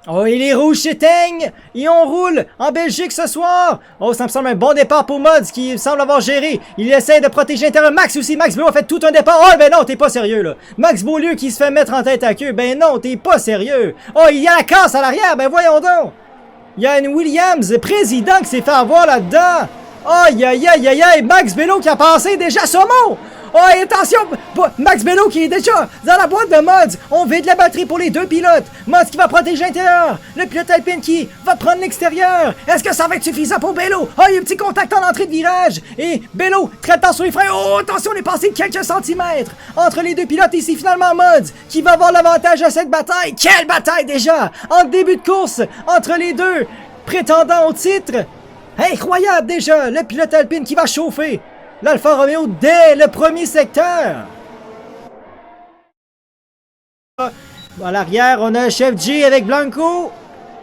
Oh, et les rouges s'éteignent! Et on roule en Belgique ce soir! Oh, ça me semble un bon départ pour Mods qui semble avoir géré. Il essaie de protéger l'intérieur. Max aussi. Max Beaulieu a fait tout un départ. Oh, ben non, t'es pas sérieux, là. Max Beaulieu qui se fait mettre en tête à queue. Ben non, t'es pas sérieux. Oh, il y a la casse à l'arrière. Ben voyons donc. Il y a une Williams, président, qui s'est fait avoir là-dedans. Aïe, aïe, aïe, aïe, aïe. Max Bello qui a passé déjà Saumon. Oh, et attention! Max Bello qui est déjà dans la boîte de Mods. On vide la batterie pour les deux pilotes. Mods qui va protéger l'intérieur. Le pilote Alpine qui va prendre l'extérieur. Est-ce que ça va être suffisant pour Bello? Oh, il y a un petit contact en entrée de virage. Et Bello traitant sur les freins. Oh, attention, on est passé de quelques centimètres entre les deux pilotes. Et c'est finalement Mods qui va avoir l'avantage à cette bataille. Quelle bataille déjà! En début de course, entre les deux prétendants au titre. Incroyable déjà! Le pilote Alpine qui va chauffer l'Alfa Romeo dès le premier secteur. À l'arrière, on a chef J avec Blanco.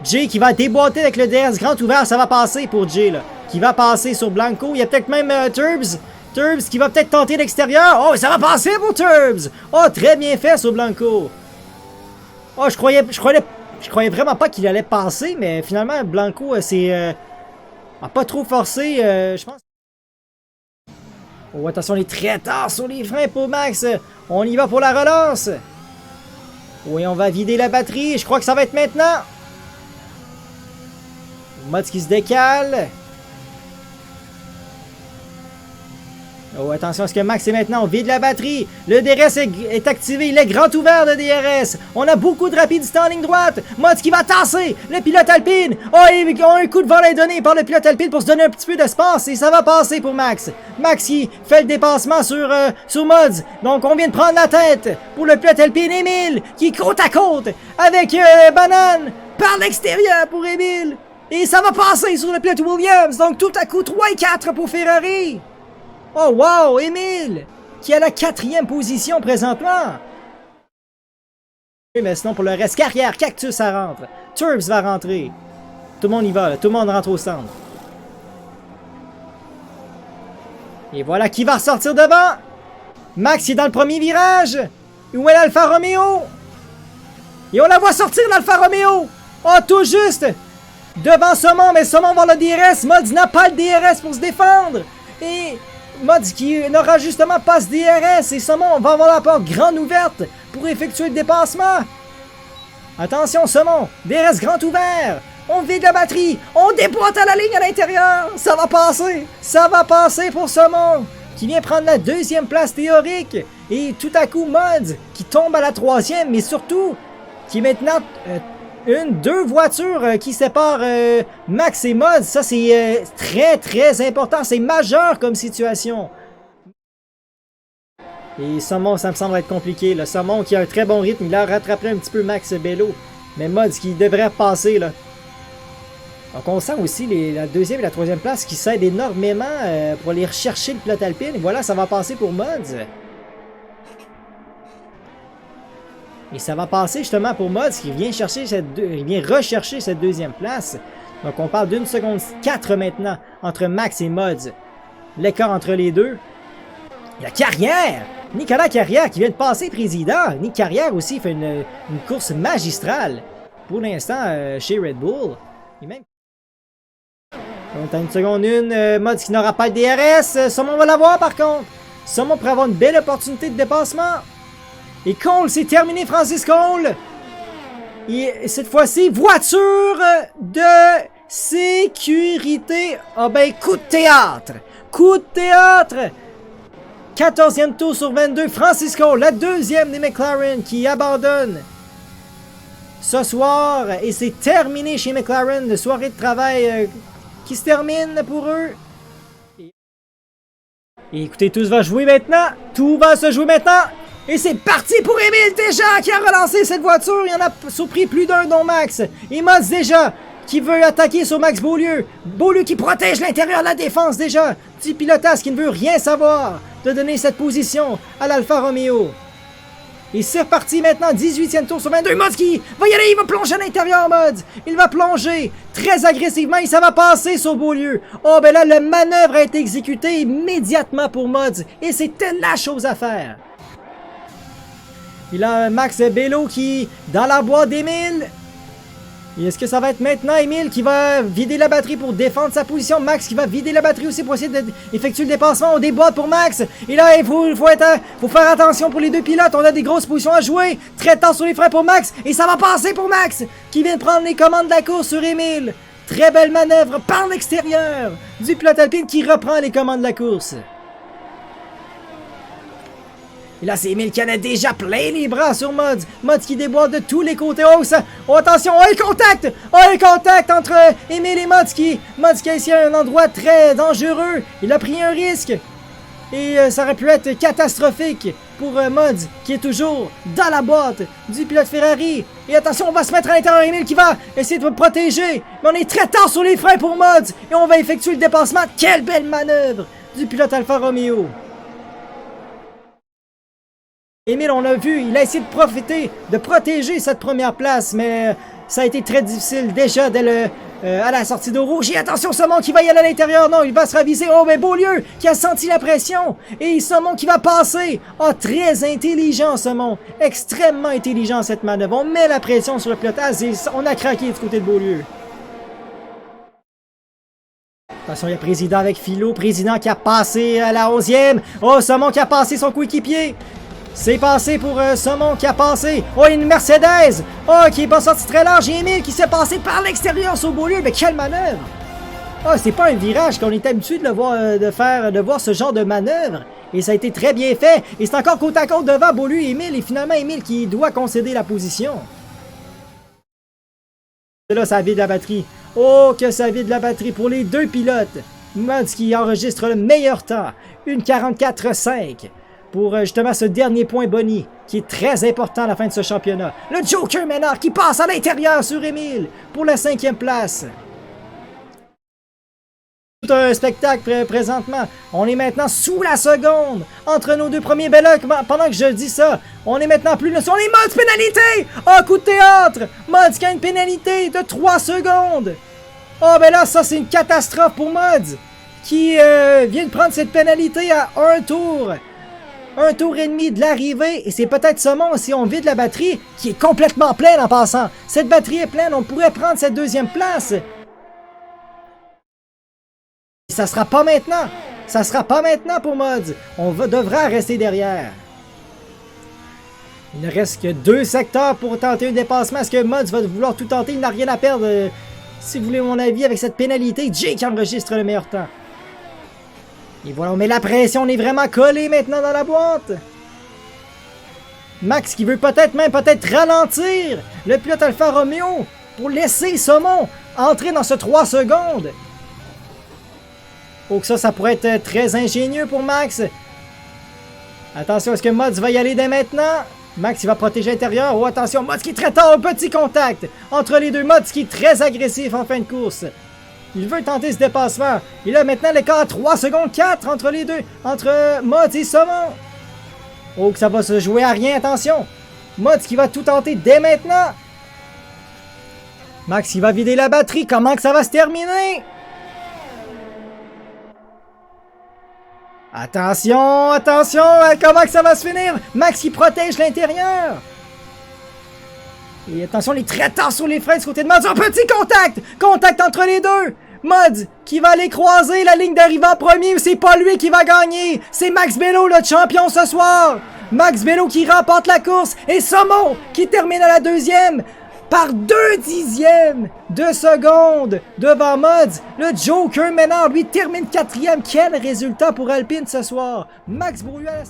J qui va déboîter avec le DRS grand ouvert. Ça va passer pour J, là. Qui va passer sur Blanco. Il y a peut-être même Turbs. Turbs qui va peut-être tenter l'extérieur. Oh, ça va passer pour Turbs. Oh, très bien fait sur Blanco. Oh, je croyais vraiment pas qu'il allait passer. Mais finalement, Blanco, a pas trop forcé, je pense. Oh, attention, on est très tard sur les freins pour Max. On y va pour la relance. Oui, on va vider la batterie. Je crois que ça va être maintenant. Mods qui se décale. Oh, attention, est-ce que Max est maintenant? On vide la batterie. Le DRS est activé. Il est grand ouvert, le DRS. On a beaucoup de rapidité en ligne droite. Mods qui va tasser le pilote Alpine. Oh, ils ont un coup de volet donné par le pilote Alpine pour se donner un petit peu d'espace. Et ça va passer pour Max. Max qui fait le dépassement sur Mods. Donc, on vient de prendre la tête pour le pilote Alpine. Émile qui est côte à côte avec Banane par l'extérieur pour Émile. Et ça va passer sur le pilote Williams. Donc, tout à coup, 3 et 4 pour Ferrari. Oh wow, Émile, qui est à la 4e position présentement. Mais sinon pour le reste, carrière, Cactus ça rentre. Turbs va rentrer. Tout le monde y va, là. Tout le monde rentre au centre. Et voilà qui va ressortir devant. Max qui est dans le premier virage. Où est l'Alfa Romeo? Et on la voit sortir l'Alfa Romeo. Oh, tout juste. Devant Saumon, mais Saumon va le DRS. Mods n'a pas le DRS pour se défendre. Et Mods qui n'aura justement pas ce DRS et Saumon va avoir la porte grande ouverte pour effectuer le dépassement. Attention Saumon, DRS grand ouvert. On vide la batterie, on déboîte à la ligne à l'intérieur. Ça va passer pour Saumon qui vient prendre la 2e place théorique. Et tout à coup Mods qui tombe à la 3e, mais surtout qui est maintenant... deux voitures qui séparent Max et Mods. Ça, c'est très, très important. C'est majeur comme situation. Et Saumon, ça me semble être compliqué. Le Saumon qui a un très bon rythme. Il a rattrapé un petit peu Max Bello. Mais Mods qui devrait passer, là. Donc, on sent aussi la 2e et la 3e place qui s'aident énormément pour aller rechercher le pilote Alpine. Et voilà, ça va passer pour Mods. Et ça va passer justement pour Mods qui vient rechercher cette 2e place. Donc on parle d'1 seconde 4 maintenant entre Max et Mods. L'écart entre les deux. Il y a Carrière! Nicolas Carrière qui vient de passer président. Nick Carrière aussi fait une course magistrale pour l'instant chez Red Bull. Et même... Donc à 1 seconde 1, Mods qui n'aura pas le DRS. Saumon va l'avoir par contre. Saumon pourrait avoir une belle opportunité de dépassement. Et Cole, c'est terminé, Francis Cole. Et cette fois-ci, voiture de sécurité. Ah ben, coup de théâtre. Coup de théâtre. 14e tour sur 22. Francis Cole, la 2e des McLaren qui abandonne ce soir. Et c'est terminé chez McLaren. Soirée de travail qui se termine pour eux. Et écoutez, tout va jouer maintenant. Tout va se jouer maintenant. Et c'est parti pour Émile déjà qui a relancé cette voiture. Il y en a surpris plus d'un dont Max. Et Mods déjà qui veut attaquer sur Max Beaulieu. Beaulieu qui protège l'intérieur de la défense déjà. Petit pilotage qui ne veut rien savoir de donner cette position à l'Alfa Romeo. Et c'est reparti maintenant, 18e tour sur 22. Mods qui va y aller, il va plonger à l'intérieur, Mods. Il va plonger très agressivement et ça va passer sur Beaulieu. Oh ben là, la manœuvre a été exécutée immédiatement pour Mods. Et c'était la chose à faire. Il a Max Bello qui, dans la boîte d'Émile, Et est-ce que ça va être maintenant Émile qui va vider la batterie pour défendre sa position? Max qui va vider la batterie aussi pour essayer d'effectuer le dépassement. On déboîte pour Max. Et là, il faut faire attention pour les deux pilotes. On a des grosses positions à jouer. Très tard sur les freins pour Max. Et ça va passer pour Max qui vient de prendre les commandes de la course sur Émile. Très belle manœuvre par l'extérieur du pilote Alpine qui reprend les commandes de la course. Et là, c'est Émile qui en a déjà plein les bras sur Mods. Mods qui déboîte de tous les côtés. Oh, ça... oh attention, oh, le contact! Oh, le contact entre Émile et Mods qui a ici un endroit très dangereux. Il a pris un risque. Et ça aurait pu être catastrophique pour Mods qui est toujours dans la boîte du pilote Ferrari. Et attention, on va se mettre à l'intérieur. Émile qui va essayer de me protéger. Mais on est très tard sur les freins pour Mods. Et on va effectuer le dépassement. Quelle belle manœuvre du pilote Alfa Romeo. Émile, on l'a vu, il a essayé de protéger cette première place, mais ça a été très difficile déjà dès à la sortie d'eau rouge. Et attention, Saumon qui va y aller à l'intérieur. Non, il va se raviser. Oh, mais Beaulieu qui a senti la pression. Et Saumon qui va passer. Oh, très intelligent, Saumon. Extrêmement intelligent cette manœuvre. On met la pression sur le pilotage et on a craqué du côté de Beaulieu. Attention, il y a Président avec Philo. Président qui a passé à la 11e. Oh, Saumon qui a passé son coéquipier. C'est passé pour Saumon qui a passé. Oh, une Mercedes. Oh, qui est pas sorti très large. Et Émile qui s'est passé par l'extérieur sur Beaulieu. Mais quelle manœuvre. Oh, c'est pas un virage qu'on est habitué de voir ce genre de manœuvre. Et ça a été très bien fait. Et c'est encore côte à côte devant Beaulieu et Émile. Et finalement, Émile qui doit concéder la position. Et là, ça vide la batterie. Oh, que ça vide la batterie pour les deux pilotes. Mods qui enregistre le meilleur temps. Une 44,5. Pour justement ce dernier point Bonnie, qui est très important à la fin de ce championnat. Le Joker Ménard qui passe à l'intérieur sur Émile pour la 5e place. Tout un spectacle présentement. On est maintenant sous la seconde entre nos deux premiers blocs. Pendant que je dis ça, on est maintenant plus sur les Mods pénalité. Oh, coup de théâtre. Mods qui a une pénalité de 3 secondes. Oh, ben là, ça c'est une catastrophe pour Mods qui vient de prendre cette pénalité à un tour. Un tour et demi de l'arrivée, et c'est peut-être Saumon si on vide la batterie, qui est complètement pleine en passant. Cette batterie est pleine, on pourrait prendre cette 2e place. Et ça sera pas maintenant. Ça sera pas maintenant pour Mods. Devra rester derrière. Il ne reste que 2 secteurs pour tenter un dépassement. Est-ce que Mods va vouloir tout tenter? Il n'a rien à perdre, si vous voulez mon avis, avec cette pénalité. Jake enregistre le meilleur temps. Et voilà, on met la pression, on est vraiment collé maintenant dans la boîte. Max qui veut peut-être ralentir le pilote Alfa Romeo pour laisser Saumon entrer dans ce 3 secondes. Oh, que ça pourrait être très ingénieux pour Max. Attention, est-ce que Mods va y aller dès maintenant? Max, il va protéger l'intérieur. Oh, attention, Mods qui est très tard, un petit contact entre les deux. Mods qui est très agressif en fin de course. Il veut tenter ce dépassement. Il a maintenant l'écart à 3 secondes 4 entre les deux. Entre Mods et Saumon. Oh, que ça va se jouer à rien, attention. Mods qui va tout tenter dès maintenant. Max, il va vider la batterie. Comment que ça va se terminer? Attention, attention. Comment que ça va se finir? Max qui protège l'intérieur. Et attention, il est très tard sur les freins du côté de Mods. Un petit contact! Contact entre les deux! Mods qui va aller croiser la ligne d'arrivée en premier, mais c'est pas lui qui va gagner! C'est Max Bello, le champion ce soir! Max Bello qui remporte la course et Saumon qui termine à la 2e par 2 dixièmes de seconde devant Mods. Le Joker Ménard, lui, termine 4e. Quel résultat pour Alpine ce soir! Max Brouillard à la 5e.